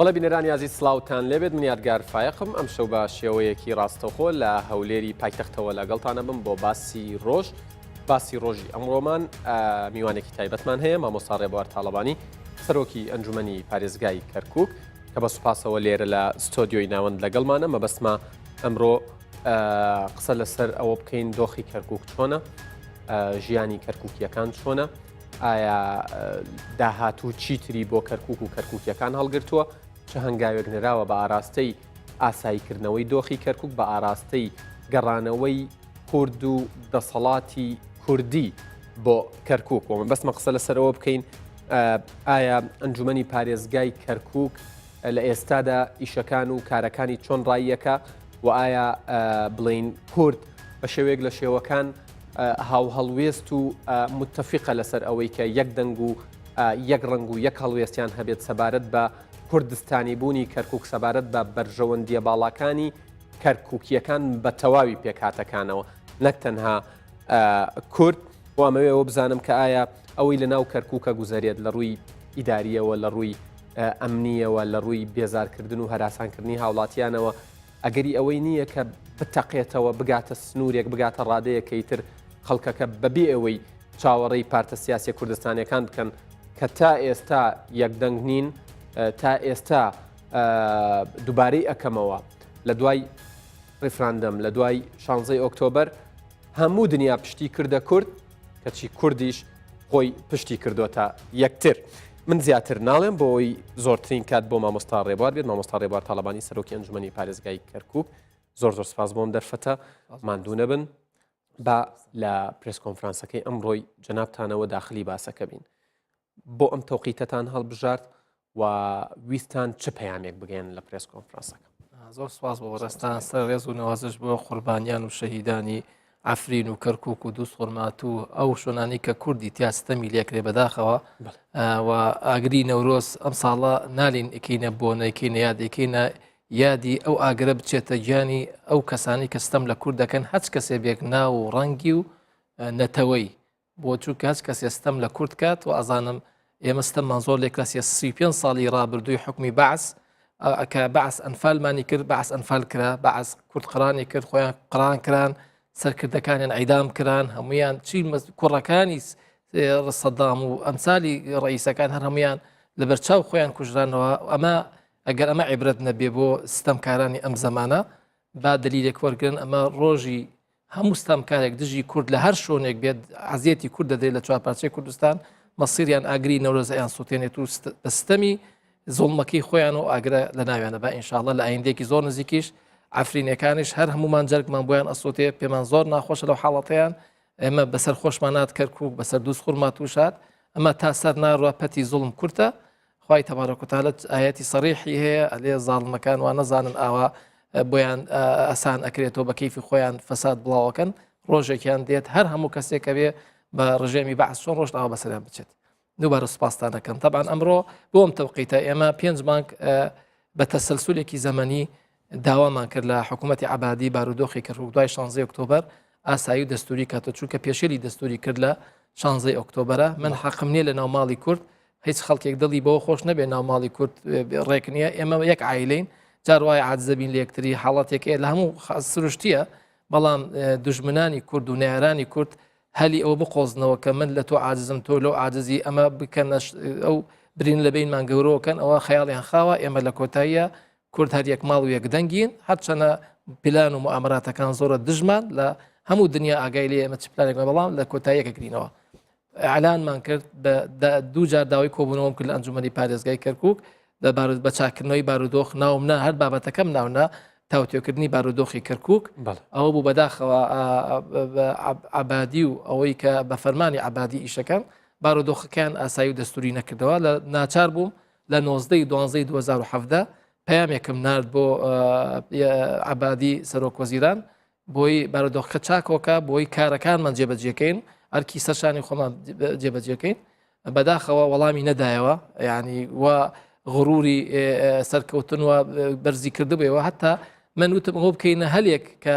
بەڵێ بینەرانی یازی سلااوان لێبێت من یادگار فایقم ئەم شەو بە شێوەیەکی ڕاستەخۆ لە هەولێری پایتەختەوە لەگەڵتانە بم بۆ باسی ڕۆژی ئەمڕۆمان میوانێکی تایبەتمان هەیە مامۆستا ڕێبوار تاڵەبانی سەرۆکی ئەنجومەنی پارێزگای کەرکووک کە بە سوپاسەوە لێرە لە ستۆدیۆی ناوەند لەگەڵمانە مەبەستمە ئەمڕۆ قسە لەسەر ئەوە بکەین دۆخی کەرکووک چۆنە ژیانی کەرکووکیەکان چۆنە ئایا داهاتوو چیتری بۆ کەرکووک و کەرکووکیەکان هەڵگرتووە چه هەنگاوێک نراوە بە ئاراستەی ئاساییکردنەوەی دۆخی کەرکووک بە ئاراستەی گەڕانەوەی کورد و دەسەڵاتی کوردی بۆ کەرکووک و بەسمە قسە لەسەرەوە بکەین ئایا ئەنجومەنی پارێزگای کەرکووک لە ئێستادا ئیشەکان و کارەکانی چۆن ڕاییەکە و ئایا بڵین کورد بە شێوەیەک لە شێوەکان هاو هەڵوێست و متتەفقە لەسەر ئەوەی کە یەک دەنگ و یەک ڕنگ و یەک هەڵوێستیان هەبێت سەبارەت بە کوردستانی بوونی کەرکووک سەبارەت بە بەرژەوەندیە باڵاکانی کەرکووکیەکان بە تەواوی پێکهاتەکانەوە نەک تەنها کورد وامەوێەوە بزانم کە ئایا ئەوەی لە ناو کەرکووکە گوزارێت لە ڕووی ئیداریەوە لە ڕووی ئەمنیەوە لە ڕووی بێزارکردن و هەراسانکردنی هاوڵاتیانەوە ئەگەری ئەوەی نییە کە بتەقێتەوە بگاتە سنوورێک بگاتە ڕادەیەکەی تر خەڵکەکە بەبێ ئەوەی چاوەڕێی پارتە سیاسی کوردستانیەکان بکەن کە تا ئێستا یەکدەنگ نین تا ئێستا دووبارەی ئەەکەمەوە لە دوای ڕیفراندەم لە دوای 16 ئۆکتۆبەر هەموو دنیا پشتی کردە کورد کەچی کوردیش خۆی پشتی کردوتە یەکتر من زیاتر ناڵێم بۆ ئەوی زۆرترین کات بۆ مامۆستا ڕێبوار بێت مامۆستا ڕێبوار تاڵەبانی سەرۆکی ئەنجومەنی پارێزگای کەرکووک زۆر سپاس بۆم دەرفەتە ماندوو نەبن با لە پرس کۆنفرانسەکەی ئەمڕۆی جەنابتانەوە داخلی باسەکە بین بۆ ئەم تەوقیتەتان هەڵبژارد و ویستان چه پەیامێک بگەن لە پرس کۆنفرانسەکە زۆر سپاس بۆ ڕێستان سەر ڕێز و نەوازش بۆ قوربانیان و شەهیدانی ئەفرین و کەرکووک و دووس خورمات و ئەو شۆنانی کە کوردی تیاستەمی لێکرێ بەداخەوە و ئاگری نەورۆز ئەم ساڵە نالین ئەکەینە بۆنەکەینە یادێکەینە یادی ئەو ئاگرە بچێتە گیانی ئەو کەسانی کە ستەم لە کوورد دەکەن هەچ کەسێ بێک ناو و ڕەنگی و نەتەوەی بۆ چووکە هەچ کەسێ ستەم لە کورد کات و ئەزانم ئێمە ستەممان زۆر لێک کەسێ 35 ساڵی ڕابردووی حکمی بەعس کە بەعس ئەنفالمانی کرد بەعس ئەنفال کرا بەعس کورد قڕانی کرد خۆیان قڕان کران سەرکردەکانیان ئەیدام کران هەمویان چی کوڕەکانی سەدام و ئەمسالی ڕئیسەکان هەر هەمویان لە بەرچاو خۆیان کوژرانەوە ئەمە ئەگەر ئەمە عیبرەت نەبێ بۆ ستەمکارانی ئەم زەمانە با دلیلێک وەرگن ئەمە ڕۆژی هەموو ستەمکارێک دژی کورد لە هەر شوێنێک بێت عەزیەتی کورد دەدرێت لە چوارپارچەی کوردستان مەسیریان ئاگری نەورۆزەیان سووتێنێت و بەستەمی زۆڵمەکەی خۆیان و ئاگرە لە ناویانە بە ئینشاءڵڵا لە ئایندێکی زۆر نزیکیش ئەفرینەکانیش هەر هەمومان جەرگمان بۆیان ئەسووتێ پێمان زۆر ناخۆشە لەو حاڵەتەیان ئێمە بەسەر خۆشمانات کەرکووک بەسەر دووس خورمات وشات ئەمە تا سەر ناڕوە پەتی زوڵم کورتە خوای تەبارەک و تەعالە ئاەتی سەریحی هەیە ئەلێ زاڵمەکان وا نەزانن ئاوا بۆیان ئەسان ئەکرێتەوە بە کەیفی خۆیان فەساد بڵاوەکەن ڕۆژێکیان دێت هەر هەموو کەسێکە بێ بە ڕژێمی بەعس چۆن ڕۆژ ئاوا بەسەریان بچێت دووبارە سوپاسدانەکەم تەبعاً ئەمڕۆ بۆم تەوقیتە ئێمە 5 مانگ بە تەسەلسولێکی زەمەنی داوامان کرد لە حکوومەتی عەبادی بارودۆخی کەرکووک دوای 16 ئۆکتۆبەر ئاسایی و دەستوری کاتە چووکە پێشێلی دەستوری کرد لە 16 ئۆکتۆبەرە من حەقم نییە لە ناوماڵی کورد هیچ خەڵکێک دڵی بەوە خۆش نەبێ ناوماڵی کورد ڕێک نییە ئێمە یەک عایلەین جار وایە عاجزەبین لە یەکتری حاڵەتێکەیە لە هەموو سروشتیە بەڵام دوژمنانی کورد و نێرانی کورد هەلی ئەوە بقۆزنەوە کە من لە تۆ عاجزم تۆ لەو عاجزی ئەمە بکەن ئەو برین لە بینمان گەورەوەکەن ئەوە خەیاڵیان خاوە ئێمە لە کۆتاییە کورد هەر یەک ماڵ و یەک دەنگین هەرچەنە پلان و موامراتەکان زۆرە دژمان لە هەموو دنیا ئاگای لێ ئێمە چ پلانێکمە بەڵام لە کۆتاییەکە گرینەوە ئەعلانمان کرد بە دوو جار داوای کۆبوونەوەم کرد لە ئەنجومەنی پارێزگای کەرکووک بە چاکردنەوەی بارودۆخ ناومنا هەر بابەتەکەم ناونا تاوتێکردنی بارودۆخی کەرکووک ئەوە بوو بەداخەوە عەبادی و ئەوەی کە بە فەرمانی عەبادی ئیشەکەن بارودۆخەکان ئاسایی و دەستوری نەکردەوە لە ناچار بووم لە 19 2017 پەیامێکم نرد بۆ عەبادی سەرۆک وەزیران بۆی بارودۆخەکە چاکۆکە بۆی کارەکانمان جێبەجێکەین ئەرکی سەرشانی خۆمان جێبەجێکەین بەداخەوە وەڵامی نەدایەوە یعنی وە غڕوری سەرکەوتن و بەرزی کردبێەوە هەتا من وتم ئەوە بکەینە هەلێک کە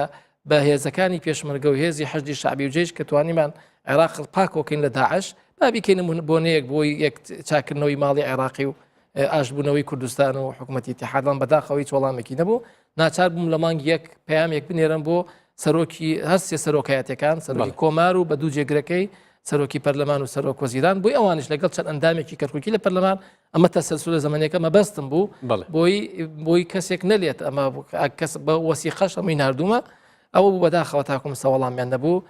بە هێزەکانی پێشمەرگە و هێزی حەشدی شعبی و جێش کە توانیمان عێراق پاکۆکەین لە داعش با بیکەین بۆنەیەک بۆی یەک چاکردنەوەی ماڵی عێراقی و ئاشبوونەوەی کوردستان و حکوومەتی اتحادان بەداخەوەی وەڵامێکی نەبوو ناچار بووم لە مانگی یەک پەیامێک بنێرم بۆ سەرۆکی هەستێ سەرۆکایەتەکان سەرۆکی کۆمار و بە دوو جێگرەکەی سەرۆکی پەرلەمان و سەرۆک وەزیران بۆی ئەوانش لەگەڵ چەند ئەندامێکی کەرکووکی لە پەرلەمان ئەمە تەسەلسول لە زمانێکە مەبەستم بوو بۆی کەسێک نەلێت ئەمە کەس بە وەسیقەش ئەمەی نردومە ئەوە بوو بەداخەوە تاکوم سەوەڵامیان نەبوو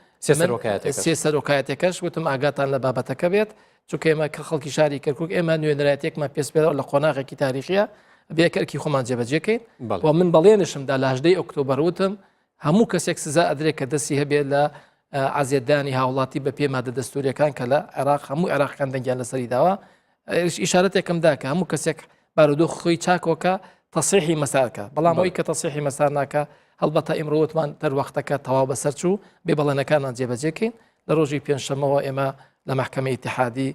سێ سەرۆکایەتەکەش وتم ئاگاتان لە بابەتەکە بێت چونکە ئێمە کە خەڵکی شاری کەرکووک ئێمە نوێنەرایەتێکمان پێش پێدەوە لە قۆناغێکی تاریخیە بێ کەرکی خۆمان جێبەجێکەین و من بەڵێنشمدا لە 18 ئۆکتۆبەر وتم هەموو کەسێک سزا ئەدرێت کە دەستی هەبێت لە ئازیێدانی هاوڵاتی بە پێ مادە دەستوریەکان کە لە عێراق هەموو عێراقیان دەنگیان لەسەری داوە ئیشارەتێکم دا کە هەموو کەسێک بارودۆ خۆی چاکۆکە تەسیحی مەسارکە بەڵام ئەوی کە تەسیحی مەسار ناکە هەڵبەتە ئیمڕۆوتمان دەروەختەکە تەواو بەسەر چوو بێ بەڵێنەکانان جێبەجێکەین لە ڕۆژی پێنجشەمەوە ئێمە لە محکەمەی ئیتیحادی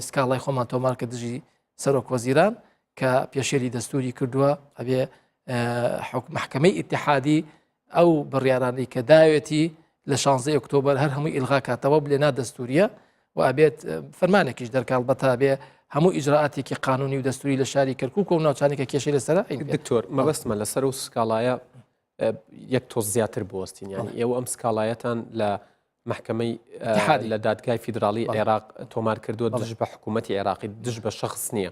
سکاڵای خۆمان تۆمار کە دژی سەرۆک وەزیران کە پێشێری دەستوری کردووە ئەبێ محکەمەی ئیتیحادی ئەو بڕیارانی کە داوێتی لە 16 ئۆکتۆبەر هەر هەمووی ئیلغا کاتەوە بلێنا دەستوریە و ئەبێت فەرمانێکیش دەرکال بەتا بێ هەموو ئیجرعاتێکی قانونی و دەستوری لە شاری کەرکووک و ناوچانێکە کێشەی لەسەر دکتۆر مەبەستمە لەسەر و سکاڵایە یەک تۆز زیاتر بوەستین یانی ئێوە ئەم سکاڵایەتان لە محکەمەی لە دادگای فیدراڵی عێراق تۆمار کردووە دژ بە حکوومەتی عێراقی دژ بە شەخص نییە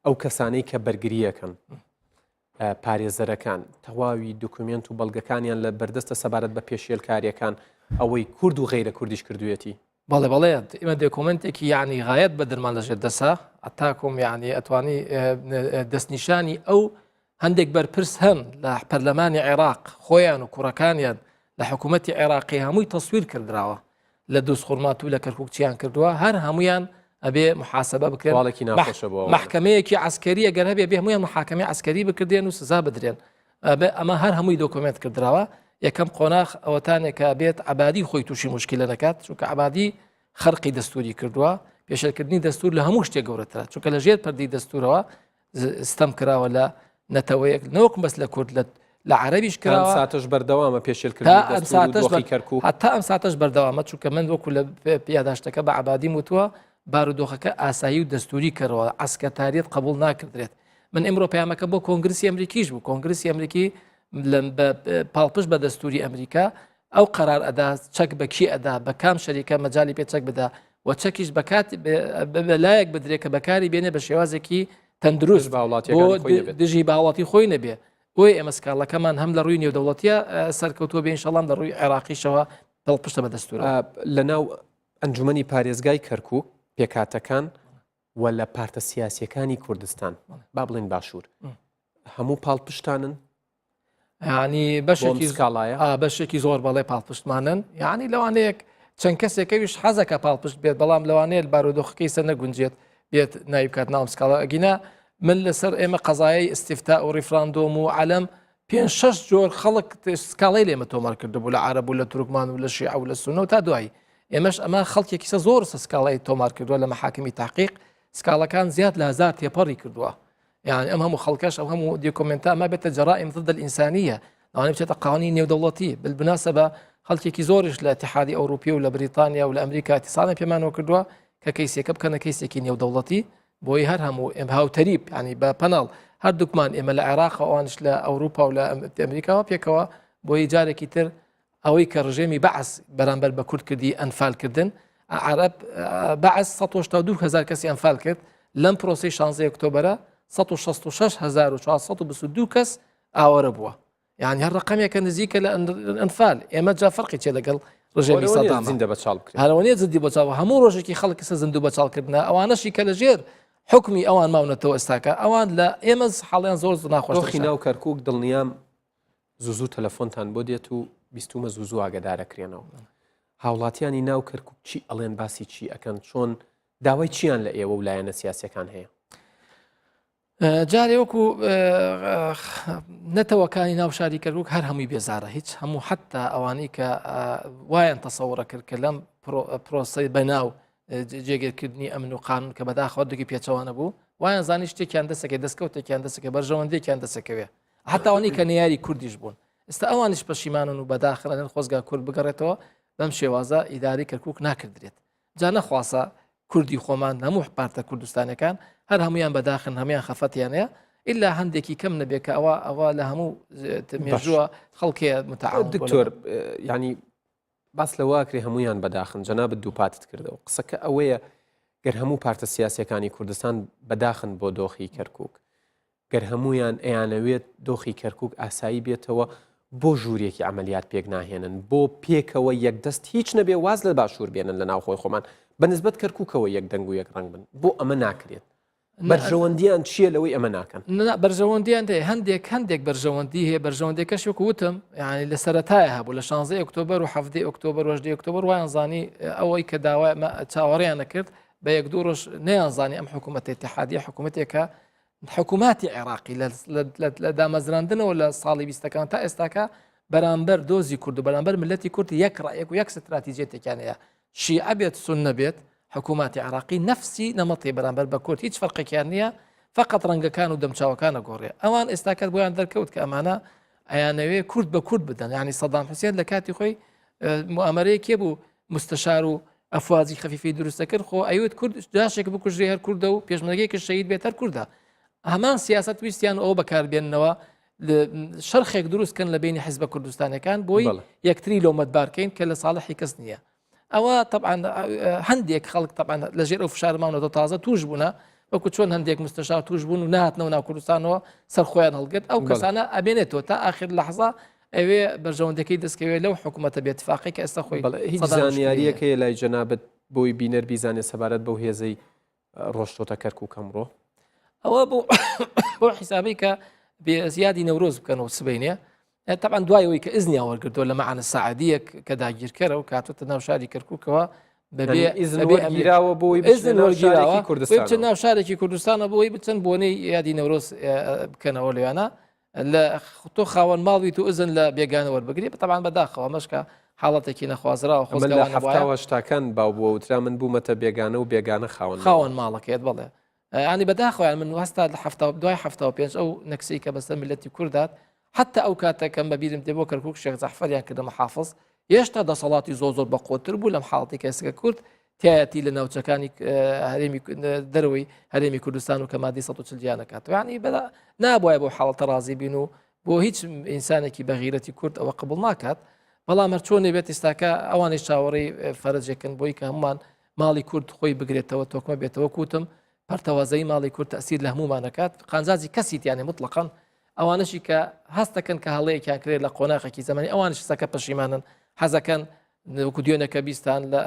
ئەو کەسانەی کە بەرگریەکەن پارێزەرەکان تەواوی دوکومنت و بەڵگەکانیان لە بەردەستە سەبارەت بە پێشێلکاریەکان ئەوەی کورد و غەیرە کوردیش کردوێتی بەڵێ بەڵێت ئمە دۆکۆمنتێکی یعنی غایەت بە دەرمان لەژێر دەسا ئەتاکۆم یعنی ئەتوانی دەستنیشانی ئەو هەندێک بەرپرس هەن لە پەرلەمانی عێراق خۆیان و کوڕەکانیان لە حکوومەتی عێراقی هەمووی تەسویر کردراوە لە دۆستخۆرمات و لە کەرکووکچیان کردووە هەر هەمویان ئەبێ محاسبە بکرێن محکەمەیەکی عسکەری ئەگەر هەبێ بێ هەمویان محاکەمەی عسکەری بکردێن و سزا بدرێن ئەمە هەر هەمووی دۆکۆمنت کردراوە یەکەم قۆناغ ئەوەتانێکە بێت عبادی خۆی تووشی مشکلە نەکات چونکە عبادی خەرقی دەستوری کردووە پێشەرکردنی دەستور لە هەموو شتێک گەورەترە چونکە لە ژێر پەردەی دەستورەوە ستەم کراوە لە نەتەوەیەک نەوەکم بەس لە کورد لە عەرەبیش کراوە ساتەش بەردەوامە پێشێلکردنی هەتا ئەم ساتەش بەردەوامە چونکە من وەکو لە پیاداشتەکە بە عبادی وتووە بارودۆخەکە ئاسایی و دەستوری کردەوە ئەسکەتاریت قبول ناکردرێت من ئەمڕۆ پەیامەکە بۆ کۆنگرسی ئەمریکیش بوو کۆنگرسی ئەمریکی پاڵپش بە دەستوری ئەمریکا ئەو قەرار ئەدا چەک بە کی ئەدا بە کام شەریکە مەجای پێ چەک بدا و چەکیش بەکات بەلایەک بدرێت کە بەکاری بێنێ بە شێوازێکی تەندروست دژی باوڵاتی خۆی نەبێ بۆی ئێمە سکاڵەکەمان هەم لە ڕووی نێودەوڵەتیە سەرکەوتووە بێ ئینشەڵام لە ڕووی عێراقیشەوە دڵپشتە بە دەستورە لەناو ئەنجومەنی پارێزگای کەرکووک پێکاتەکان و لە پارتە سیاسیەکانی کوردستان با بڵێن باشوور هەموو پاڵپشتانن ینی بەشێکی زۆر بەڵێ پاڵپشتمانن یعنی لەوانەیەک چەند کەسێکەویش حەزەکە پاڵپشت بێت بەڵام لەوانەیە بارودۆخەکەی سەر نەگونجێت بێت نایبکات ناوم سکاڵە ئەگینا من لەسەر ئێمە قەزایی ئستیفتا و ڕیفراندۆم و عەلەم 5-6 جۆر خەڵک سکاڵی لێمە تۆمار کردبوو لە عەرەب و لە تورکمان و لە شیعە و لە سونە و تا دوایی ئێمەش ئەمە خەڵکێکیسە زۆر سکاڵی تۆمار کردووە لە مەحاکمی تحقیق سکاڵەکان زیاد لە 1000 تێپەڕی کردووە يعني ئەم هەموو خەڵکەش ئەم هەموو دیکۆمنتا ئەمە بێتە جەرائم ضد الئینسانیە لەوانەیە بچێتە قوانینی نێودەوڵەتی بالمناسبە خەڵکێکی زۆرش لە اتحادی ئەوروپی و لە بریتانیا و لە ئەمریکا اتصالە پێمانەوە کردووە کە کەیسێکە بکەنە کەیسێکی نێودەوڵەتی بۆی هەر هەموو ئێم هاوتەریب ینی بە پەناڵ هەردووکمان ئێمە لە عێراق ئەوانش لە ئەوروپا و لە ئەمریکاوە پێکەوە بۆی جارێکی تر ئەوەی کە ڕژێمی بەعس بەرامبەر بە کوردکردی ئەنفالکردن عەرەب بەعس 162,000 کەسی ئەنفال کرد لەم پرۆسی 16 ئۆکتۆبەرە 166,422 کەس ئاوەرە بووە یعنی هەر ڕقەمێکە نزیکە لە ئەنفال ئێمە جا فەرقی چێ لەگەڵ ڕژێمی سەدام هەرەوەنیە زندی بەچاوە هەموو ڕۆژێکی خەڵکی سە زندوو بەچاڵکردنە ئەوانەشی کە لە ژێر حکمی ئەوان ماونەتەوە ئێستاکە ئەوان لە ئێمە حاڵیان زۆر ناخۆشی ناو کەرکووک دڵنیام زوو تەلەفۆنتان بۆ دێت و بیستمە زوو ئاگدارەکرێنەوە هاوڵاتیانی ناو کەرکووک چی ئەڵێن باسی چی ئەکەن چۆن داوای چیان لە ئێوە و لایەنە سیاسەکان هەیە جارێ وەکو نەتەوەکانی ناو شاری کەرکووک هەر هەمووی بێزارە هیچ هەموو حتا ئەوانەی کە وایان تەسەوڕە کرد کە لەم پرۆسی بەناو جێگیرکردنی ئەمن و قانون کە بەداخەوەدەگی پێچەوانە بوو وایان زانی شتێکیان دەسەکە دەستکەوتێکیان دەسەکە بەرژەوەندێکیان دەسەکەوێ حتاوانی کە نەیاری کوردیش بوون ئێستا ئەوانش پەشیمانن و بەداخەن خۆزگا کورد بگەڕێتەوە بەم شێوازە ئیداری کەرکووک ناکردرێت جا نەخواسە کوردی خۆمان هەموو پارتە کوردستانەکان هەر هەمویان بەداخن هەمویان خەفەتیانەیە ئللا هەندێکی کەم نەبێت کە ئەوە لە هەموو مێژووە خەڵکێ متعاون دکتۆر ینی باس لە واکرێ هەمویان بەداخن جەنابەت دووپاتت کردەوە قسەکە ئەوەیە گەر هەموو پارتە سیاسیەکانی کوردستان بەداخن بۆ دۆخی کەرکووک گەر هەمویان ئەیانەوێت دۆخی کەرکووک ئاسایی بێتەوە بۆ ژوورێکی عملیات پێک ناهێنن بۆ پێکەوە یەکدەست هیچ نەبێ واز لە باشوور بێنن لە ناوخۆی خۆمان بەنسبەت کەرکووکەوە یەک دەنگ و یەک ڕنگ بن بۆ ئەمە ناکرێت بەرژەوەندیان چییە لەوەی ئەمە ناکەن بەرژەوەندیان دێ هەندێک بەرژەوەندی هەیە بەرژەوەندەکەش وەکو وتم یعنی لە سەرەتایە هەبوو لە 16 ئۆکتۆبەر و 7 ئۆکتۆبەر و 8 ئۆکتۆبەر وایان زانی ئەوەی کە داوای چاوەڕیان نەکرد بە یەک دوو ڕۆژ نەیانزانی ئەم حکوومەت اتحادیە حکوومەتێکە حکووماتی عێراقی لە دامەزراندنەوە لە ساڵی 20ەکان تا ئێستاکە بەرامبەر دۆزی کورد و بەرامبەر ملەتی کورد یەک ڕایەک و یەک استراتیجێتێکیان هەیە شیعە بێت سوننە بێت حکووماتی عراقی نفسی نەمەڵی بەرامبەر بە کورد هیچ فەرقێکیان نییە فقط ڕەنگەکان و دەمچاوەکانە گۆڕێ ئەوان ئێستاکەت بۆیان دەرکەوت کە ئەمانە ئەیانەوێ کورد بە کورد بدەن ینی سەدام حوسێن لە کاتی خۆی موامەرەیەکێ بوو مستەشار و ئەفوازی خەفیفی دروستە کرد خۆ ئەوێت کورد جاشێک بکوژێ هەر کووردە و پێشمەرگەیەکی شەهید بێت هەر کووردە هەمان سیاست ویستیان ئەو بەکاربێننەوە شەرخێک دروستکەن لە بینی حیزبە کوردستانەکان بۆی یەکتری لۆمەتبارکەین کە لە ساڵحی کەس نییە ئەوە طبعا هەندێک خەڵک طبعا لەژێر ئەو فشارمانەوە تازە توش بوونە وەکو چۆن هەندێک مستەشار توش بوون و نهاتنەوە ناو کوردستانەوە سەرخۆیان هەڵگرت ئەو کەسانە ئەبێنێتەوە تا ئاخر لەحظە ئەوێ بەرژەوەندەکەی دەستکەوێت لەو حکوومەتە بێتفاقی کە ئێستا خۆی هیچ زانیاریەکەی لای جەنابەت بۆی بینەر بیزانێ سەبارەت بەو هێزەی ڕۆژتۆتە کەرکووک ئەمڕۆ ئەوە بۆ حیسابی کە زیادی نەورۆز بکەنەوە سبەینێ طبعا دوایەوەی کە ئزنی وەرگرتووە لە مەعانە سەعادیەک کە داگیرکەرە و کاتوتە ناو شاری کەرکووکەوە بەبێگیراوە بۆی بچن ناو شارێکی کوردستانە بۆی بچەند بۆنەی یادی نەورۆز بکەنەوە لەوانە لە تۆ خاوەن ماڵیت و ئزن لە بێگانە وەربگری طبعا بەداخەوە مەشکە حاڵەتێکی نەخوازراوە خۆزگەوە شتاکان باو بووە وترا من بوومەتە بێگانە و بێگانە خاوەن ماڵەکەیت بڵێ ینی بەداخۆیان من وەستا لە دوای 75 ئەو نەکسی کە بەسەر ملەتی کوردات حتى ئەو کاتەکەم بەبیرم دێ بۆ کەرکووک شێخ زەحفەریان کردە محافظ هێشتا دەسەڵاتی زۆر بەقۆتر بوو لەم حاڵەتی کە ئێستا کورد تایەتی لە ناوچەکانی هەرێمی دەرەوەی هەرێمی کوردستان و کە مادی 140 دەکات ینی نابووە بۆ حاڵەتە ڕازی بین و بۆ هیچ ئینسانێکی بەغیرەتی کورد ئەوە قبول ناکات بەڵام هەر چۆنێ بێت ئێستاکە ئەوانەی چاوەڕێی فەرجێکن بۆی کە هەمومان ماڵی کورد خۆی بگرێتەوە تۆکمە بێتەوە کوتم پەرتەوازەی ماڵی کورد تەسیر لە هەمومانەکات قانزازی کەسیتیانێ مطلقاً ئەوانشی کە هەستەکەن کە هەڵەیەکیان کرێت لە قۆناغێکی زەمانی ئەوانش سەکە پەشیمانن حەزەکەن وەکو دوێنەکە بیستان لە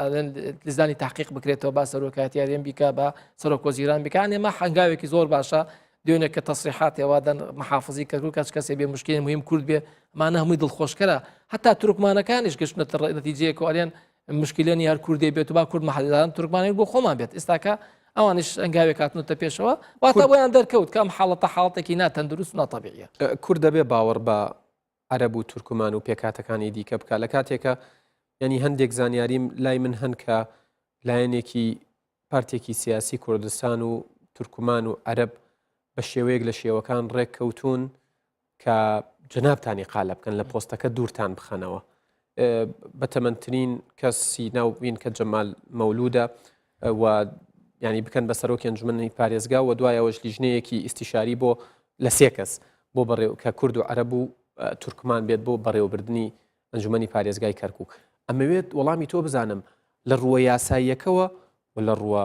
لزانی تحقیق بکرێتەوە با سەرۆکاتیاریان بیکە بە سەرۆکۆزیران بکە ئەمە حەنگاوێکی زۆر باشە دوێنێکە تەسریحات ئێوادەن محافظی کەرکووک کەس کەسێ بێ مشکلی مهم کورد بێ ئەمانە هەمووی دڵخۆشکەرە هەتا تورکمانەکانیش گەشتنە نەتیجەیەک و ئەڵێن مشکلێنی هەر کوردێ بێت و با کورد مەحەلداران تورکمانی بۆ خۆمان بێت ئێستاکە ئەوانش ئەنگاوێک هاتنوتە پێشەوە واتە بۆیان دەرکەوت کەم حاڵەتێکی ناتەندروست و ناتەبیعیە کورد دەبێ باوەڕ بە عەرەب و تورکمان و پێکاتەکانی دیکە بکە لە کاتێکە ینی هەندێک زانیاریم لای من هەن کە لایەنێکی پارتێکی سیاسی کوردستان و تورکمان و عەرەب بە شێوەیەک لە شێوەکان ڕێککەوتون کە جەنابتانی قالە بکەن لە پۆستەکە دوورتان بخەنەوە بەتەمەنترین کەسی ناوبین کە جەمال مەولودە و ینی بکەن بە سەرۆکی ئەنجومەنی پارێزگا و دوایەوەش لیژنەیەکی ئیستیشاری بۆ لە 3 کەس بۆ بەڕێو کە کورد و عەرەب و تورکمان بێت بۆ بەڕێوەبردننی ئەنجومەنی پارێزگای کەرکووک ئەمەوێت وەڵامی تۆ بزانم لە ڕووە یاساییەکەوە و لە ڕووە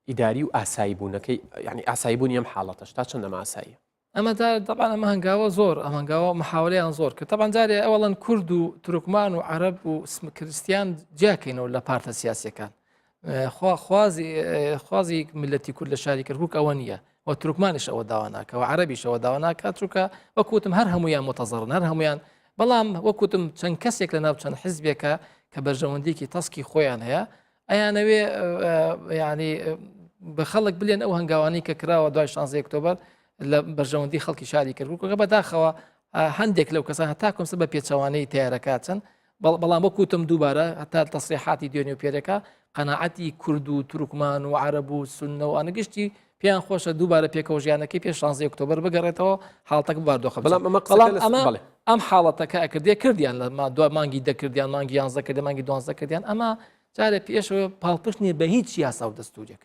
ئیداری و ئاسایی بوونەکەی ینی ئاسایی بوونی ئەم حاڵەتەش تا چەندەمە ئاساییە ئەمە دەبان ئەمە هەنگاوە زۆر ئەم هەنگاوە محاوەیان زۆر کە تەبان جارێ ئەوەڵەن کورد و تورکمان و عەرەب و کریستیان جیاکەینەوە لە پارتە سیاسیەکان خوازی ملەتی کورد لە شاری کەرکووک ئەوە نییە و تورکمانیش ئەوە داوا ناکە و عەرەبیش ئەوە داوا ناکات چونکە وەکوتم هەر هەمویان متەزەڕن هەر هەمویان بەڵام وەکوتم چەند کەسێک لە ناو چەند حیزبێکە کە بەرژەوەندێکی تەسکی خۆیان هەیە ئەیانەوێ ینی بە خەڵک بلێن ئەو هەنگاوانی کە کراوە دوای 16 ئۆکتۆبەر لە بەرژەوەندی خەڵکی شاری کەرکووکەکە بەداخەوە هەندێک لەو کەسان هەتا کۆمسە بە پێچەوانەی تیارەکاتن بەڵام وەکوتم دووبارە هەتا تەسریحاتی دوێنێ و پێرەکە قەناعەتی کورد و تورکمان و عەرەب و سوننە و ئەنەگشتی پێیان خۆشە دووبارە پێکەوە ژیانەکەی پێش 16 ئۆکتۆبەر بگەڕێتەوە حاڵەتەکە بواردۆخە بەڵام ئەم حاڵەتەکە ئەکردێ کردیان لە دو مانگی دەکردیان مانگی 11 کردی مانگی 12 کردیان ئەمە جارێ پێشەوە پاڵپشت نیە بە هیچ یاسا و دەستورێک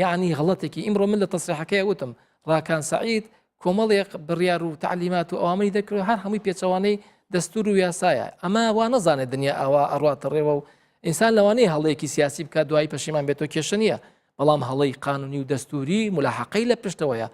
یعنی غڵەتێکی ئیمڕۆ من لە تەسریحەکەی وتم ڕاکان سعید کۆمەڵێک بڕیار و تعلیمات و ئەوامەی دەکرێت هەر هەمووی پێچەوانەی دەستور و یاسایە ئەمە وا نەزانێت دنیا ئەوە ئەڕاتە ڕێوە و ئینسان لەوانەیە هەڵەیەکی سیاسی بکات دوایی پەشیمان بێتەوە کێشە نییە بەڵام هەڵەی قانونی و دەستوری ملاحقەی لە پشتەوەیە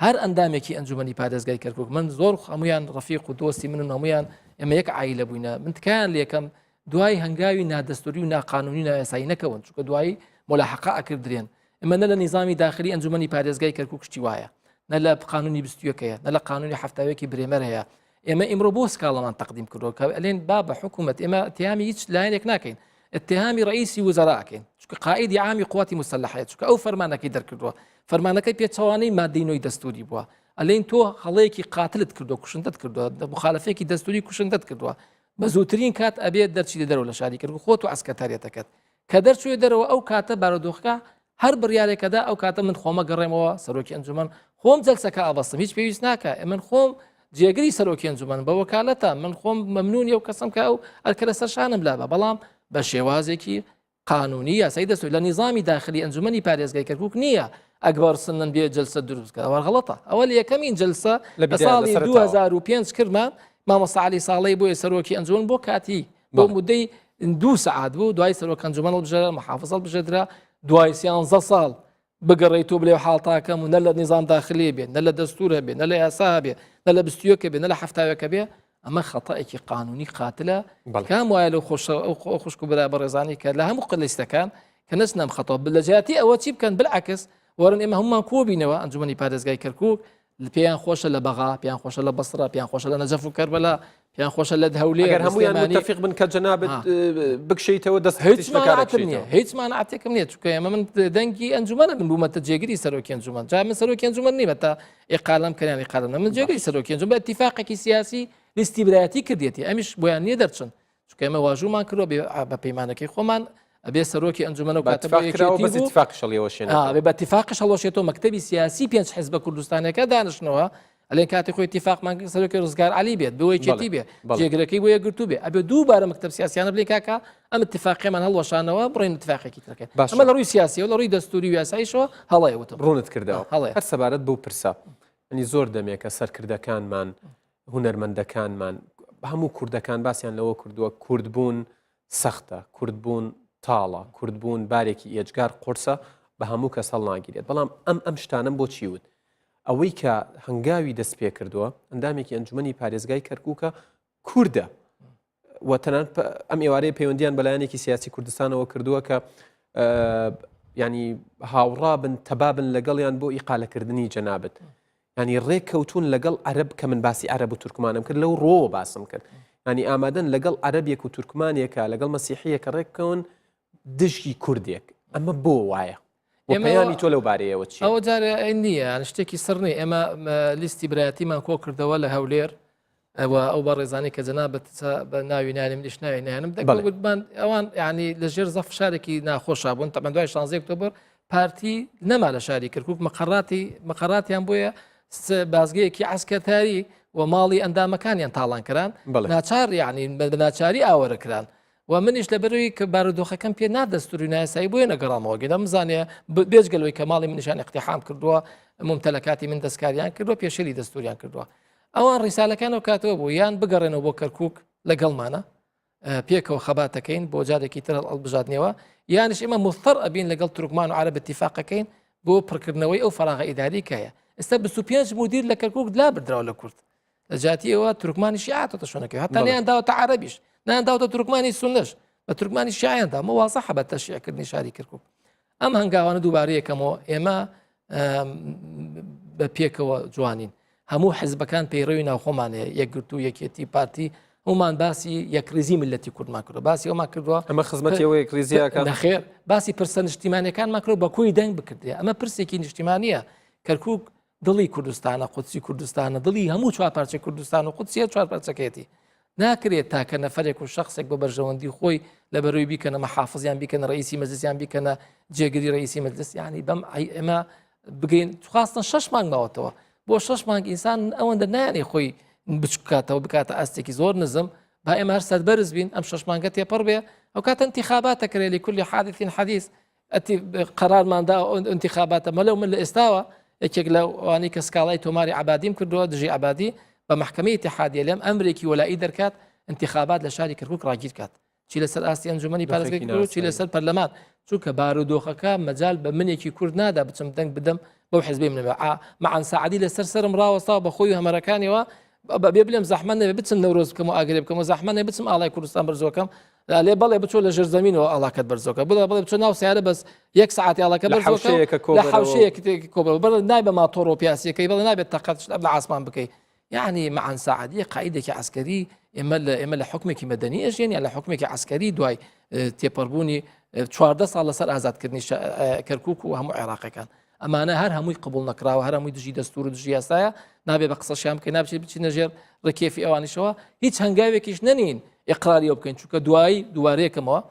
هەر ئەندامێکی ئەنجومەنی پادەستگای کەرکووک من زۆر هەمویان ڕەفیق و دۆستی من هەمویان ئێمە یەک عایلە بووینە من تکایان لێکم دوای هەنگاوی نادەستوری و ناقانونی نایاسایی نەکەون چونکە دوایی ملاحقە ئەکردرێن ئەمە نە لە نظامی داخلی ئەنجومەنی پادەستگای کەرکووک شتی وایە نە لە قانونی 21ەیە نە لە قانونی هەفتاوێکی برێمەر هەیە ئێمە ئیمڕۆ بۆ سکاڵەمان تەقدیم کردەوە کە ئەلێن با بە حکوومەت ئێمە اتهامی هیچ لایەنێک ناکەین اتهامی ڕئیسی وزەراکەین چونکە قائیدی عامی قوواتی مسلحەیە چونکە ئەو فەرمانەکەی دەرکردووە فەرمانەکەی پێچەوانەی مادەی نوۆی دەستوری بووە ئەلێن تۆ هەڵەیەکی قاتلت کردو کوشندت کردووە مخالفێکی دەستوری کوشندت کردووە بە زووترین کات ئەبێت دەرچی دەرەوە لە شاری کرد خۆت و ئەسکەتاریەتەکەت کە دەرچوێ دەرەوە ئەو کاتە بارودۆخەکە هەر بڕیارێکەدا ئەو کاتە من خۆمە گەڕێمەوە سەرۆکی ئەنجومەن خۆم جەلسەکە ئابەستم هیچ پێویست ناکە من خۆم جێگری سەرۆکی ئەنجومەن بە وەکالەتە من خۆم مەمنونی و کەسم کە ئەو ئەرکە لەسەر شانم لابە بەڵام بە شێوازێکی قانونی یاسایی دەستوری لە نظامی داخلی ئەنجومەنی پارێزگای کەرکووک نییە ئەکبەر سنن بێ جەلسە دروستکە ئەوە غەڵەتە ئەوە لە یەکەمین جەلسە لە ساڵی 2005 کردمان مامۆستا عەلی ساڵەی بۆیە سەرۆکی ئەنجومەن بۆ کاتی بۆ مودەی 2 سەعات بوو دوای سەرۆک ئەنجومەن هەڵبژێرا محافظ هەڵبژێردرا دوای 13 ساڵ بگەڕێیتۆ بڵێ حاڵتاکەم و نە لە نظام داخلی بێ نە لە دەستورە بێ نە لە یاسا بێ نە لە 21 بێ نە لە هەفتاوێکە بێ ئەمە خەتەیەکی قانونی قاتلە کام وایە لەو خوشک و برا بەڕێزانی کە لە هەموو قلیستەکان کە نەچنەم خەتەوە لە جیاتی ئەوە چی بکەن بالعکس وەرن ئێمە هەمومان کۆبینەوە ئەنجومەنی پارێزگای کەرکووک پێیان خۆشە لە بەغا پێیان خۆشە لە بەسرا پێیان خۆشە لە نەجەف و کەربەلا پێیان خۆشە لە هەولێر ئەگەر هەمویان متفق بن کە جەنابەت بکشیتەوە دەست هیچ مانعاتێکم نییە چونکە ئێمە من دەنگی ئەنجومەنە من بوومەتە جێگیری سەرۆکی ئەنجومەن جا من سەرۆکی ئەنجومەن نیم بەتا ئێقالەم کەیان ئێقالەم من جێگەری سەرۆکی ئەنجومەن بە اتیفاقێکی سیاسی لیستی برایەتی کردێتی ئەمیش بۆیان نییە دەرچن چونکە ئێمە واژومان کردووە بە پەیمانەکەی خۆمان ئەبێ سەرۆکی ئەنجومەن و بە اتفاقش هەڵۆشێتەوە مەکتەبی سیاسی 5 حیزب کوردستانەکە دانشنەوە ئەلێن کاتی خۆی اتفاقمان سەرۆکی ڕزگار عەلی بێت بۆی کێتی بێ جێگرەکەی بۆ یەکگرتوو بێ ئەبێ دووبارە مەکتەب سیاسیانە بڵێ کاکە ئەم اتفاقیمان هەڵوەشانەوە بڕێن اتفاقێکی ترەکەن ئەمە لە ڕووی سیاسی و لە ڕووی دەستوری و یاساییشەوە هەڵەیە وتم ڕوونت کردەوە هەر سەبارەت بەو پرسە ئەنی زۆر دەمێکە سەرکردەکانمان هونەرمەندەکانمان هەموو کوردەکان باسییان لەوە کردووە کوردبوون سەختە کوردبوون تاڵە کوردبوون بارێکی ئێجگار قورسە بە هەموو کەس هەڵ ناگیرێت بەڵام ئەم شتانم بۆ چی وت ئەوەی کە هەنگاوی دەست پێ کردووە ئەندامێکی ئەنجومەنی پارێزگای کەرکووکە کووردە و تەنانەت ئەم ئێوارەیە پەیوەندیان بەلایەنێکی سیاسی کوردستانەوە کردووە کە ینی هاوڕا بن تەبابن لەگەڵیان بۆ ئیقالەکردنی جەنابەت ینی ڕێککەوتون لەگەڵ عەرەب کە من باسی عەرەب و تورکمانم کرد لەو ڕۆوە باسم کرد ینی ئامادەن لەگەڵ عەرەبێک و تورکمانێکە لەگەڵ مەسیحیەکە ڕێککەون دژی کوردێک ئەمە بۆ وایە پەیامی تۆ لەو بارەیەوە چی ئەوە جارە نییە شتێکی سڕنی ئێمە لیستی برایەتیمان کۆ کردەوە لە هەولێر ئەو بە ڕێزانی کە جەنابەت بە ناوی نالم لیش ناوی نانم دەگوتمان ئەوان ینی لە ژێر زەف شارێکی ناخۆشا بوون تەمەەن دوای 16 ئۆکتۆبر پارتی نەما لە شاری کەرکووک مەقەڕاتیان بۆیە بازگەیەکی عسکەتاری و ماڵی ئەندامەکانیان تاڵانکران ناچار یعنی بە ناچاری ئاوەرەکران و منیش لە بەروی کە بارودۆخەکەم پێ نادەستوری نایاسایی بۆیە نەگەڕامەوە گەدە مزانێ بێجگەلەوەی کە ماڵی منیشان اقتیحام کردووە ممتەلەکاتی من دەستکاریان کردووە پێشەری دەستوریان کردووە ئەوان ڕیسالەکانەوە کاتەوە بوو یان بگەڕێنەوە بۆ کەرکووک لەگەڵمانە پێکەوە خەباتەکەین بۆ جارێکی تر هەڵبژاتنەوە یانش ئێمە مضطر ئەبین لەگەڵ تورکمان و عەرەب اتیفاقەکەین بۆ پڕکردنەوەی ئەو فەراغە ئیداری کایە ئێستا 25 مدیر لە کەرکووک لا بردراوە لە کورد لە جاتیەوە تورکمانی شیعاتەوە شوونەکەی هەتا نیان داوەتە عەرەبیش نانداوتە تورکمانی سونەش بە تورکمانی شیعیاندا مەوازەحە بە تەشیعکردنی شاری کەرکووک ئەم هەنگاوانە دووبارەیەکەمەوە ئێمە بە پێکەوە جوانین هەموو حیزبەکان پەیڕەوی ناوخۆمانەیە یەکگرتو یەکێتی پارتی هەمومان باسی یەکریزی ملەتی کوردمان کردو باسی ئەومان کردووە ئەمە خزمەتیەوە یەکریزیەکان نەخێر باسی پرسە نیشتیمانیەکانمان کرد بە کۆی دەنگ بکردێ ئەمە پرسێکی نیشتیمانیە کەرکووک دڵی کوردستانە قودسی کوردستانە دڵی هەموو چوار پارچەی کوردستان و قودسیە چوار پارچەکەیەتی ناکرێت تاکە نەفرێک و شخصێک بە بەرژەوەندی خۆی لە بەرەوەی بیکەنە مەحافزیان بیکەنە ڕئیسی مەجلیسیان بیکەنە جێگری ڕئیسی مەجلیس یعنی بەم ئێمە بگەین خواستن 6 مانگ ماوەتەوە بۆ 6 مانگ ئینسان ئەوەندە نایانێ خۆی بچکاتەوە بکاتە ئاستێکی زۆر نزم با ئێمە هەر سەد بەرز بین ئەم 6 مانگە تێپەڕ بێ ئەو کاتە انتخابات دەکرێت لكل حادث حديث قەرارماندا انتخاباتە مەلەو من لە ئێستاوە یەکێک لەوانەی کە سکاڵای تۆماری عبادیم کردووە دژی عبادی بە محکمەی اتحادیە لێم ئەمرێکی وەلایی دەرکات انتخابات لە شاری کەرکووک ڕاگیر کات چی لەسەر ئاستی ئەنجومەنی پارێزگای کردو چی لەسەر پەرلەمان چونکە بارودۆخەکە مەجال بە منێکی کورد نادا بچم دەنگ بدەم بەو حیزبی منەوە مەعەن سەعەدی لەسەر سرم ڕاوەستاوە بە خۆی و هەمەرەکانیەوە بێ بڵێم زەحمەت نەبێ بچم نەورۆز بکەم و ئاگرێ بکەم و زەحمەت نەبێ بچم ئاڵای کوردستان بەرزۆکەم لێ بەڵێ بچۆ لە ژێر زەمینەوە ئاڵاکەت بەرزۆکە بڵێ بچۆ ناو سیارە بەس یەک سەعاتی ئاڵاکە بەرزۆکە لە حەوشەیەکی کۆبەوە بڵێ نایبە ماتۆڕ و پیاسیەکەی بڵێ نابێت تەقەت لە عاسمان بکەی يعني مع سعدية قاعدة عسكري إما لحكمك مدني أجين يعني لحكمك عسكري دواي تيبربوني 14 سال سر آزاد كردني كركوك وهم عراقي كان أما أنا هر هموي قبول نكرا وهر هموي دجي دستور ودجي ياسايا نابي بقصة شام كي نابي بشي نجير ركيفي أواني شوا هيك هنجاوي كيش ننين إقراري وبكين شو كدواي دواري كما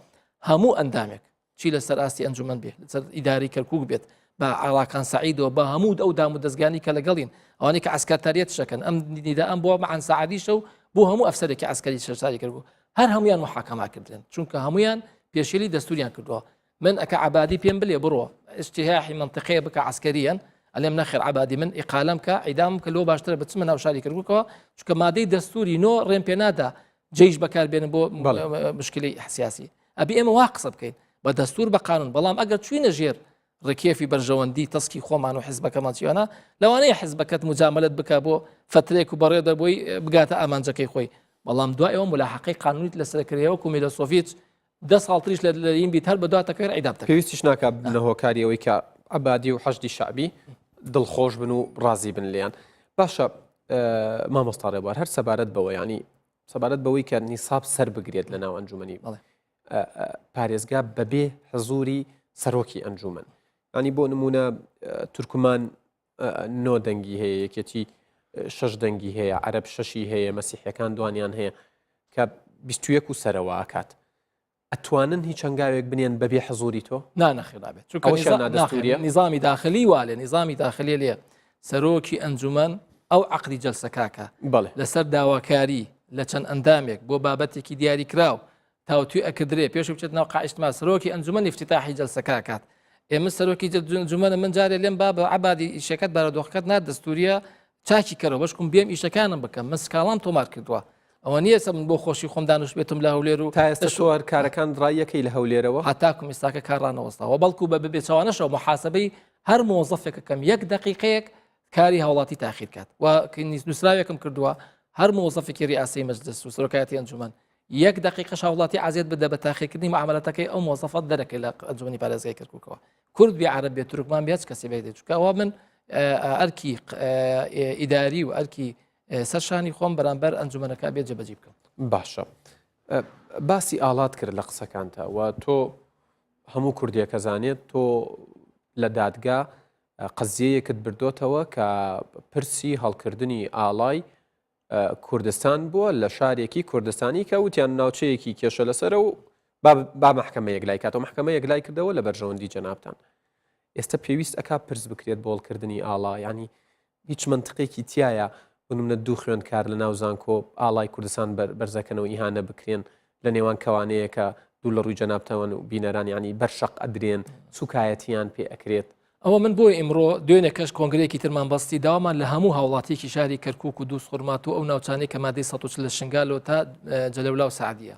همو أندامك شي لسر آسي أنجمن به لسر إداري كركوك بيت بعراقان سعيد وبا همود أو دام دزجاني كلاجلين أواني كعسكريات شكن أم نداء أم بوا مع سعدي شو بو همو أفسر كعسكري شرسالي كربو هر هميان محاكمة كردن شونك هميان بيشيلي دستوريان كردوا من أك عبادي بينبلي بروا اجتياحي منطقية بك عسكريا اليوم ناخر عبادي من إقالمك إعدامك لو باشتر بتسمنا وشاري كربوكوا شو مادي دستوري نو ريمبينادا جيش بكار بين بو مشكلة سياسي أبي إما واقصة بكين بدستور بقانون بلام أقدر شوي نجير ڕکێفی بەرژەوەندی تەسکی خۆمان و حیزبەکەمان چیانە لەوانەیە حیزبەکەت مجاملت بکە بۆ فترێک و بەڕێدا بۆی بگاتە ئامانجەکەی خۆی بەڵام دوایەوە ملاحقەی قانونیت لەسەرکردەوە کومیلە سۆڤیت 10 ساڵ تریش لە لەرین بیت هەر بەدواتەکەی ئیدام دەکرێت پێویستیش ناکە نەهۆکاریەوەی کە عەبادی و حەشدی شەعبی دڵخۆش بن و ڕازی بن لێیان باشە مامۆستا ڕێبوار هەر سەبارەت بەوە ینی سەبارەت بەوەی کە نیساب سەر بگرێت لە ناو ئەنجومەنی پارێزگا بەبێ حزوری سەرۆکی ئەنجومەن ینی بۆ نمونە تورکمان 9 دەنگی هەیە یەکێتی 6 دەنگی هەیە عەرەب 6 هەیە مەسیحیەکان دوانیان هەیە کە 21 و سەرەوە ئاکات ئەتوانن هیچ هەنگاوێک بنێن بەبێ حزوری تۆ نانەخێرابێت چونکە نظامی داخلی والێ نظامی داخلی لێ سەرۆکی ئەنجومەن ئەو عەقدی جەلسەکاکە لەسەر داواکاری لە چەند ئەندامێک بۆ بابەتێکی دیاری کراو تاوتوی ئەکدرێ پێش بچێت ناو قائیجتما سەرۆکی ئەنجومەن افتتاحی جەلسەکاکات ئێمە سەرۆکی جومەنە من جارێ لێم با بە عەبادی ئیشەکەت بارەدۆخەکەت نات دەستوریە چاکی کەرەوە بەشکم بێم ئیشەکانم بکەم من سکاڵام تۆمار کردووە ئەوە نییە سە من بۆ خۆشی خۆم دانوش بێتم لە هەولێر و تا ئێستا شوار کارەکان ڕایەکەی لە هەولێرەوە هەتاکم ئێستاکە کارڕانەوەستاوە بەڵکو بە بێچوانەشەوە محاسبەی هەر مۆزەفێکەکەم 1 دقیقەیەک کاری هاوڵاتی تاخیر کات و نووسراوێکم کردووە هەر مۆزەفێکی ریاسی مەجلس و سەرۆکایەتی ئەنجومەن 1 دقیقە هاوڵاتی عزیێت بدە بە تاخیرکردنی معاملەتەکەی ئەو مۆزەفەت دەرەکەی لە ئەنجومەنی پارێزگای کەرکووکەوە کورد بێ عەرەب بێ تورکمان بێت کەسی بێت چونکەوە من ئەرکی ئیداری و ئەرکی سەرشانی خۆم بەرامبەر ئەنجومەنەکە بێت جێبەجێ بکەم باشە باسی ئاڵات کرد لە قسەکانتە و تۆ هەموو کوردیەکە زانێت تۆ لە دادگا قەزیەیەکت بردۆتەوە کە پرسی هەڵکردنی ئاڵای کوردستان بووە لە شارێکی کوردستانی کە وتیان ناوچەیەکی کێشە لەسەرە و با محکمە یەکلای کاتەوە محکمە یەکلای کردەوە لە بەرژەوەندی جەنابتان ئێستا پێویست ئەکا پرس بکرێت بۆ هەڵکردنی ئاڵا ینی هیچ منطقێکی تایە بنمونە دوو خوێندکار لە ناو زانکۆ ئاڵای کوردستان بەرزەکەنەوە ئیهانە بکرێن لە نێوان کەوانەیە کە دوو لە ڕووی جەنابتەوەن و بینەران ینی بەرشەق ئەدرێن سوکایەتیان پێ ئەکرێت ئەوە من بۆی ئیمڕۆ دوێنێ کەش کۆنگرێکی ترمان بەستی داوامان لە هەموو هاوڵاتێکی شاری کەرکووک و دووس خورمات و ئەو ناوچانەی کە مادەی 140 لە شنگالەوە تا جەلەولا و سعدیە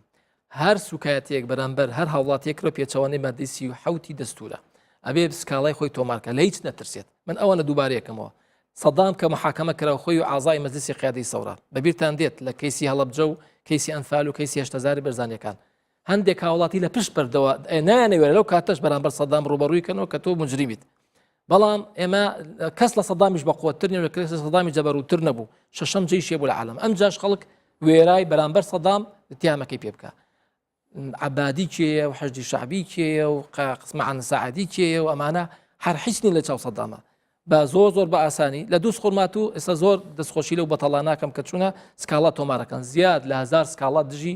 هەر سوکایەتێک بەرامبەر هەر هاوڵاتێکرە پێچەوانەی مادەی 37 دەستورە ئەبێ سکاڵای خۆی تۆمارکە لە هیچ نەترسێت من ئەوەنە دووبارەیەکەمەوە سەدام کە محاکەمە کراوە خۆی و ئازای مەجلیسی قیادەی سەورە بەبیرتان دێت لە کەیسی هەڵەبجە و کەیسی ئەنفال و کەیسی هێشتەزاری بەرزانیەکان هەندێک هاوڵاتی لە پشت بەردەوە نایانەوێت لەو کاتەش بەرامبەر سەدام ڕوبەڕوویکەنەوە کە تۆ مجریمیت بەڵام ئێمە کەس لە سەدامیش بەقوتر نیە لە کەس لە سەدامی جەبەروتر نەبوو شەشەم جێیشێ بوو لە عالەم ئەم جاش خەڵک وێرای بەرامبەر سەدام تیامەکەی پێ بکە عەبادی کێیە و حەشدی شەعبی کێیە و قسمەعان سەعەدی کێیە و ئەمانە هەر حیچنی لە چاو سەدامە بە زۆر بە ئاسانی لە دووس خورمات و ئێستا زۆر دەستخۆشی لەو بەتەڵا ناکەم کە چوونە سکاڵا تۆمارەکان زیاد لە 1000 سکاڵا دژی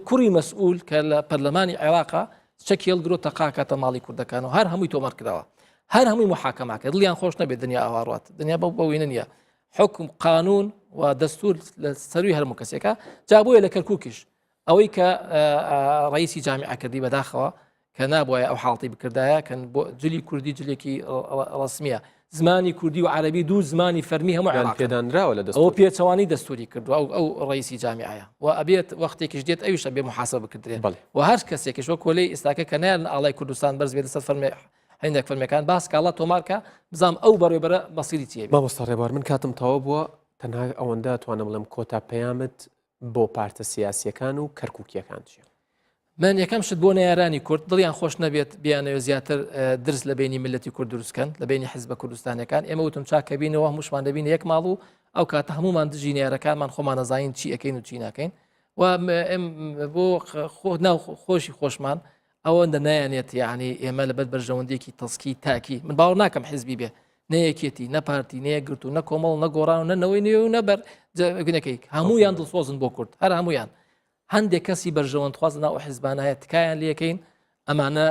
کوڕی مەسئول کە لە پەرلەمانی عێراقا چەکی هەڵگرۆ تەقاکاتە ماڵی کوردەکان و هەر هەمووی تۆمار کراوە هەر هەمووی محاکەماکە دڵیان خۆش نەبێت دنیا ئاواڕات دنیا بەوەی نییە حکم قانون و دەستور لە سەروی هەرموو کەسێکە جا بۆیە لە کەرکووکیش ئەوەی کە ڕئیسی جامیعە کردی بەداخەوە کە نابووە ئەو حاڵی بکردایە کە بۆ جلی کوردی جلێکی ڕسمیە زمانی کوردی و عربی دوو زمانی فەرمی هەموو پێدانراوە لە ئەو پێچەوانی دەستوری کردو ئەو ڕئیسی جامیعە و ئەبێت وەختێکیش دێت ئەویشە بێ محاسبە بکردرێت و هەر کەسێکیش وە کۆلەی ئێستاکە کە نیان ئاڵای کوردستان بەرز بێت سەد فەرمی هەندێک فەرمیەکان باس کاڵە تۆمارکە بزانام ئەو بەڕێبەرە بەسیری چیە مامۆستا ڕێبوار من کاتم تەواو بووە تەنها ئەوەندە توانم بڵێم کۆتا پەیامت بۆ پارتە سیاسیەکان و کەرکووکیەکان چیە؟ من یەکەم شت بۆ نەیارانی کورد دڵیان خۆش نەبێت بیانەوە زیاتر درست لە بینی ملەتی کورد دروستکەن لە بینی حیزبە کوردستانەکان ئێمە وتم چاکە بینەوە هەمووشمان دەبینە یەک ماڵ و ئەو کاتە هەمومان دژی نێرەکانمان خۆمان نەزانین چی ئەەکەین و چی ناکەین و بۆ ناو خۆشی خۆشمان ئەوەندە نایانێت یعنی ئێمە لەبەر بەرژەوەندێکی تەسکی تاکی من باوەڕ ناکەم حیزبی بێ نەیەکێتی نەپارتی نەیەگرت و نە کۆمەڵ نەگۆڕان و نەنەوەی نوێ و نەبەر گونەکەی هەموویان دڵسۆزن بۆ کورد هەر هەمویان هەندێک کەسی بەرژەوەندخوازن ناو حیزبانایە تکایان لەکەین ئەمانە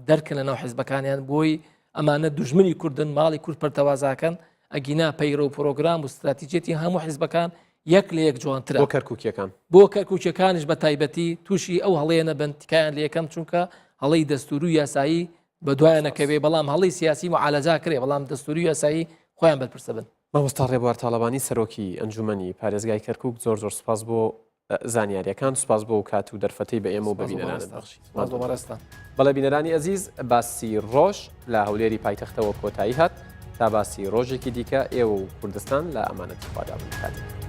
دەرکن لە ناو حیزبەکانیان بۆی ئەمانە دوژمنی کوردن ماڵی کورد پەرتەوازاکەن ئەگینا پەیرە و پرۆگرام و استراتیجێتی هەموو حیزبەکان یەک لە یەک جوانترە بۆ کەرکووکیەکان بۆ کەرکووکیەکانش بە تایبەتی تووشی ئەو هەڵەیە نەبن تکایان لە یەکەم چونکە هەڵەی دەستور و یاسایی بە دوایەنەکەوێ بەڵام هەڵی سیاسی معالەجا کرێ بەڵام دەستوری و یاسایی خۆیان بەرپرسە بن مامۆستا ڕێبوار تاڵەبانی سەرۆکی ئەنجومەنی پارێزگای کەرکووک زۆر سوپاس بۆ زانیاریەکان سوپاس بۆ کات و دەرفەتەی بە ئێمە و بە بینەرانت بەخشی بەڵێ بینەرانی ئەزیز باسی ڕۆژ لە هەولێری پایتەختەوە کۆتایی هات تا باسی ڕۆژێکی دیکە ئێوە و کوردستان لە ئەمانەتی خوادابن کاتێک